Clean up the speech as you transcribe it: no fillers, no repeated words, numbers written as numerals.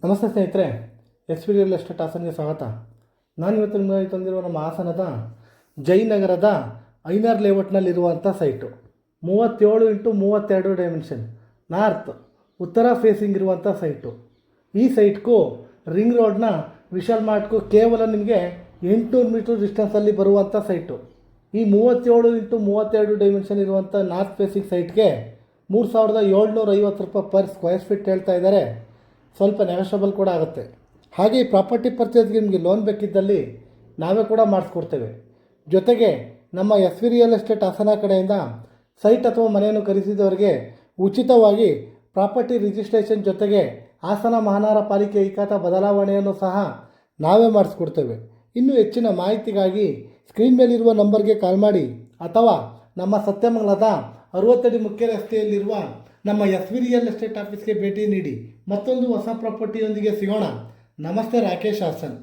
ನಮಸ್ತೆ ಸ್ನೇಹಿತರೆ, S V real estate ಹಾಸನ್ಗೆ ಸ್ವಾಗತ. ನಾನು ಇವತ್ತು ನಿಮಗೆ ತಂದಿರುವ ನಮ್ಮ ಹಾಸನದ ಜಯನಗರದ ಐನಾರ್ ಲೇಔಟ್ನಲ್ಲಿರುವಂಥ ಸೈಟು 37x32 ಡೈಮೆನ್ಷನ್ ನಾರ್ತ್ ಉತ್ತರ ಫೇಸಿಂಗ್ ಇರುವಂಥ ಸೈಟು. ಈ ಸೈಟ್ಗೂ ರಿಂಗ್ ರೋಡ್ನ ವಿಶಾಲ್ ಮಾರ್ಟ್ಗೂ ಕೇವಲ ನಿಮಗೆ 800 ಮೀಟರ್ ಡಿಸ್ಟೆನ್ಸಲ್ಲಿ ಬರುವಂಥ ಸೈಟು. ಈ 37x32 ಡೈಮೆನ್ಷನ್ ಇರುವಂಥ ನಾರ್ತ್ ಫೇಸಿಂಗ್ ಸೈಟ್ಗೆ 3750 ರೂಪಾಯಿ ಪರ್ ಸ್ಕ್ವೇರ್ ಫೀಟ್ ಹೇಳ್ತಾ ಇದ್ದಾರೆ. ಸ್ವಲ್ಪ ನೆಗೋಷಿಯಬಲ್ ಕೂಡ ಆಗುತ್ತೆ. ಹಾಗೆ ಈ ಪ್ರಾಪರ್ಟಿ ಪರ್ಚೇಸ್ಗೆ ನಿಮಗೆ ಲೋನ್ ಬೇಕಿದ್ದಲ್ಲಿ ನಾವೇ ಕೂಡ ಮಾಡಿಸ್ಕೊಡ್ತೇವೆ. ಜೊತೆಗೆ ನಮ್ಮ S V real estate Hassan ಕಡೆಯಿಂದ ಸೈಟ್ ಅಥವಾ ಮನೆಯನ್ನು ಖರೀದಿಸಿದವರಿಗೆ ಉಚಿತವಾಗಿ ಪ್ರಾಪರ್ಟಿ ರಿಜಿಸ್ಟ್ರೇಷನ್ ಜೊತೆಗೆ ಹಾಸನ ಮಹಾನಗರ ಪಾಲಿಕೆ ಈ ಖಾತಾ ಬದಲಾವಣೆಯನ್ನು ಸಹ ನಾವೇ ಮಾಡಿಸ್ಕೊಡ್ತೇವೆ. ಇನ್ನೂ ಹೆಚ್ಚಿನ ಮಾಹಿತಿಗಾಗಿ ಸ್ಕ್ರೀನ್ ಮೇಲಿರುವ ನಂಬರ್ಗೆ ಕಾಲ್ ಮಾಡಿ ಅಥವಾ ನಮ್ಮ ಸತ್ಯಮಂಗಲದ 60 ಅಡಿ ಮುಖ್ಯ ರಸ್ತೆಯಲ್ಲಿರುವ ನಮ್ಮ ಎಸ್ ವಿ ರಿಯಲ್ ಎಸ್ಟೇಟ್ ಆಫೀಸ್ಗೆ ಭೇಟಿ ನೀಡಿ. ಮತ್ತೊಂದು ಹೊಸ ಪ್ರಾಪರ್ಟಿಯೊಂದಿಗೆ ಸಿಗೋಣ. ನಮಸ್ತೆ, ರಾಕೇಶ್ ಹಾಸನ್.